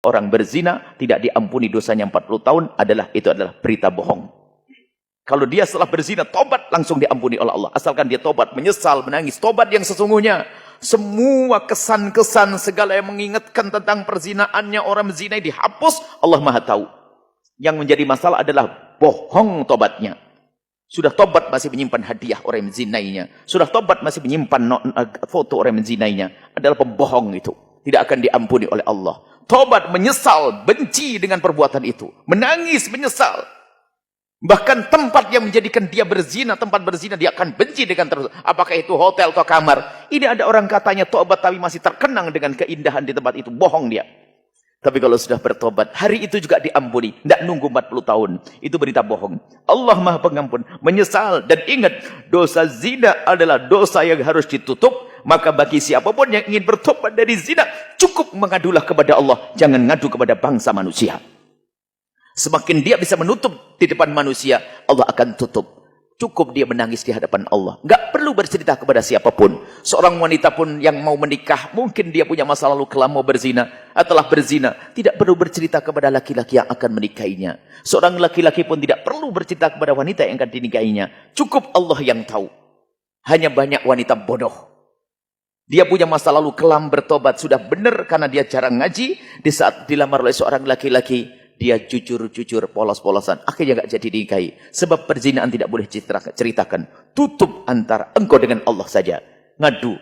orang berzina tidak diampuni dosanya 40 tahun itu adalah berita bohong. Kalau dia setelah berzina tobat langsung diampuni oleh Allah. Asalkan dia tobat, menyesal, menangis, tobat yang sesungguhnya. Semua kesan-kesan segala yang mengingatkan tentang perzinaannya orang berzina dihapus, Allah Maha tahu. Yang menjadi masalah adalah bohong tobatnya. Sudah tobat masih menyimpan hadiah orang yang menzinainya. Sudah tobat masih menyimpan foto orang yang menzinainya. Adalah pembohong itu. Tidak akan diampuni oleh Allah. Tobat, menyesal, benci dengan perbuatan itu. Menangis, menyesal. Bahkan tempat yang menjadikan dia berzina, tempat berzina dia akan benci dengan terus. Apakah itu hotel atau kamar? Ini ada orang katanya tobat tapi masih terkenang dengan keindahan di tempat itu. Bohong dia. Tapi kalau sudah bertobat, hari itu juga diampuni. Tidak nunggu 40 tahun. Itu berita bohong. Allah Maha Pengampun. Menyesal. Dan ingat, dosa zina adalah dosa yang harus ditutup. Maka bagi siapapun yang ingin bertobat dari zina, cukup mengadulah kepada Allah. Jangan ngadu kepada bangsa manusia. Semakin dia bisa menutup di depan manusia, Allah akan tutup. Cukup dia menangis di hadapan Allah. Enggak perlu bercerita kepada siapapun. Seorang wanita pun yang mau menikah, mungkin dia punya masa lalu kelam mau berzina, telah berzina, tidak perlu bercerita kepada laki-laki yang akan menikahinya. Seorang laki-laki pun tidak perlu bercerita kepada wanita yang akan dinikahinya. Cukup Allah yang tahu. Hanya banyak wanita bodoh. Dia punya masa lalu kelam, bertobat, sudah benar karena dia jarang ngaji. Di saat dilamar oleh seorang laki-laki, dia jujur-jujur, polos-polosan. Akhirnya gak jadi dinikahi. Sebab perzinaan tidak boleh ceritakan. Tutup antara engkau dengan Allah saja. Ngadu.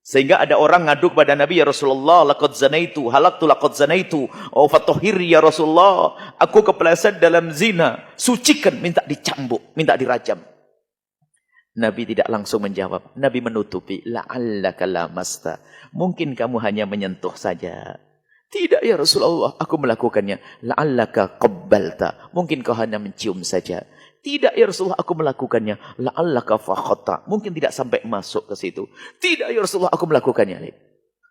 Sehingga ada orang ngadu kepada Nabi, ya Rasulullah, laqad zanaitu, halaktu laqad zanaitu, fatohiri ya Rasulullah, aku kepleset dalam zina. Sucikan, minta dicambuk, minta dirajam. Nabi tidak langsung menjawab. Nabi menutupi. La'allaka lamasta. Mungkin kamu hanya menyentuh saja. Tidak ya Rasulullah, aku melakukannya. La'allaka qabbalta. Mungkin kau hanya mencium saja. Tidak ya Rasulullah, aku melakukannya. La'allaka fakhata. Mungkin tidak sampai masuk ke situ. Tidak ya Rasulullah, aku melakukannya.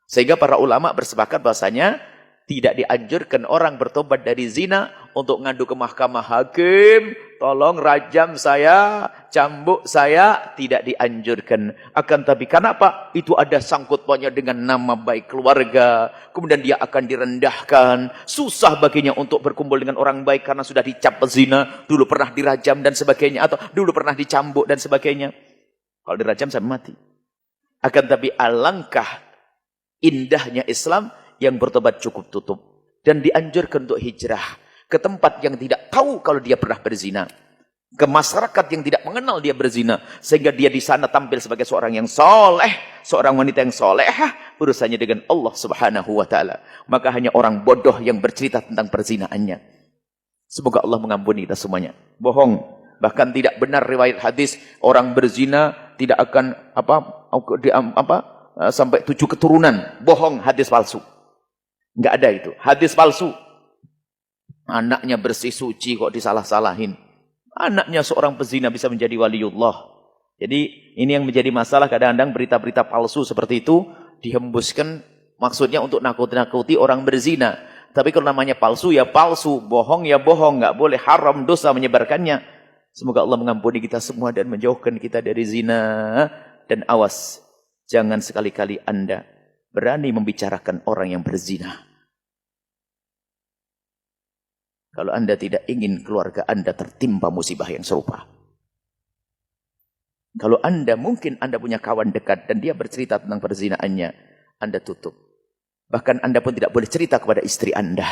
Sehingga para ulama bersepakat bahasanya tidak dianjurkan orang bertobat dari zina untuk ngadu ke mahkamah hakim. Tolong rajam saya, cambuk saya. Tidak dianjurkan. Akan tapi kenapa? Itu ada sangkut pautnya dengan nama baik keluarga. Kemudian dia akan direndahkan. Susah baginya untuk berkumpul dengan orang baik karena sudah dicap pezina. Dulu pernah dirajam dan sebagainya. Atau dulu pernah dicambuk dan sebagainya. Kalau dirajam sampai mati. Akan tapi alangkah indahnya Islam yang bertobat cukup tutup. Dan dianjurkan untuk hijrah ke tempat yang tidak tahu kalau dia pernah berzina. Ke masyarakat yang tidak mengenal dia berzina. Sehingga dia di sana tampil sebagai seorang yang soleh. Seorang wanita yang solehah. Urusannya dengan Allah subhanahu wa ta'ala. Maka hanya orang bodoh yang bercerita tentang perzinaannya. Semoga Allah mengampuni kita semuanya. Bohong. Bahkan tidak benar riwayat hadis. Orang berzina tidak akan sampai 7 keturunan. Bohong, hadis palsu. Enggak ada itu. Hadis palsu. Anaknya bersih suci kok disalah-salahin. Anaknya seorang pezina bisa menjadi waliullah. Jadi ini yang menjadi masalah kadang-kadang berita-berita palsu seperti itu dihembuskan maksudnya untuk nakut-nakuti orang berzina. Tapi kalau namanya palsu ya palsu, bohong ya bohong, enggak boleh, haram dosa menyebarkannya. Semoga Allah mengampuni kita semua dan menjauhkan kita dari zina. Dan awas, jangan sekali-kali Anda berani membicarakan orang yang berzina. Kalau Anda tidak ingin keluarga Anda tertimpa musibah yang serupa. Kalau Anda mungkin Anda punya kawan dekat dan dia bercerita tentang perzinaannya, Anda tutup. Bahkan Anda pun tidak boleh cerita kepada istri Anda.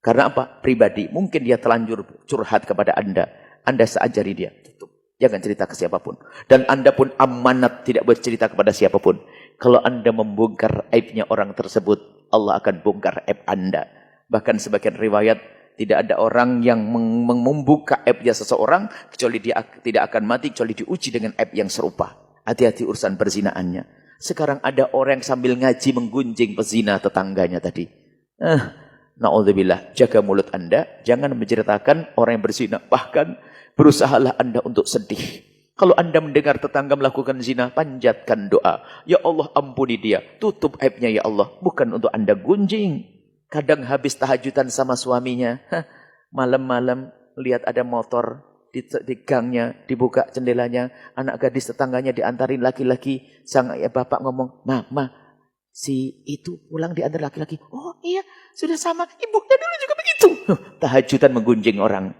Karena apa? Pribadi. Mungkin dia telanjur curhat kepada Anda. Anda seajari dia. Tutup. Jangan cerita ke siapapun. Dan Anda pun amanat tidak boleh cerita kepada siapapun. Kalau Anda membongkar aibnya orang tersebut, Allah akan bongkar aib Anda. Bahkan sebagian riwayat, tidak ada orang yang membuka aibnya seseorang, kecuali dia tidak akan mati, kecuali diuji dengan aib yang serupa. Hati-hati urusan perzinaannya. Sekarang ada orang yang sambil ngaji menggunjing pezina tetangganya tadi. Na'udzubillah, jaga mulut Anda, jangan menceritakan orang yang berzina. Bahkan berusahalah Anda untuk sedih. Kalau Anda mendengar tetangga melakukan zina, panjatkan doa. Ya Allah, ampuni dia. Tutup aibnya ya Allah. Bukan untuk Anda gunjing. Kadang habis tahajudan sama suaminya. Malam-malam lihat ada motor di gangnya, dibuka jendelanya. Anak gadis tetangganya diantarin laki-laki. Sang bapak ngomong, Ma, Si itu pulang di antara laki-laki. Oh iya, sudah sama. Ibunya dulu juga begitu. Tahajudan menggunjing orang.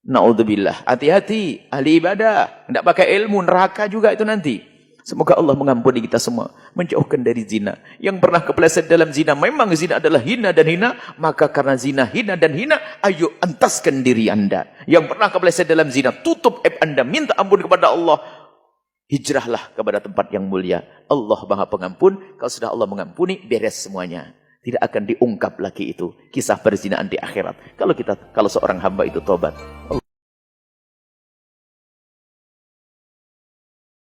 Na'udzubillah. Hati-hati. Ahli ibadah. Tidak pakai ilmu. Neraka juga itu nanti. Semoga Allah mengampuni kita semua. Menjauhkan dari zina. Yang pernah kepleset dalam zina. Memang zina adalah hina dan hina. Maka karena zina, hina dan hina. Ayo entaskan diri anda. Yang pernah kepleset dalam zina. Tutup aib anda. Minta ampun kepada Allah. Hijrahlah kepada tempat yang mulia. Allah Maha Pengampun. Kalau sudah Allah mengampuni, beres semuanya. Tidak akan diungkap lagi itu kisah perzinaan di akhirat. Kalau seorang hamba itu tobat.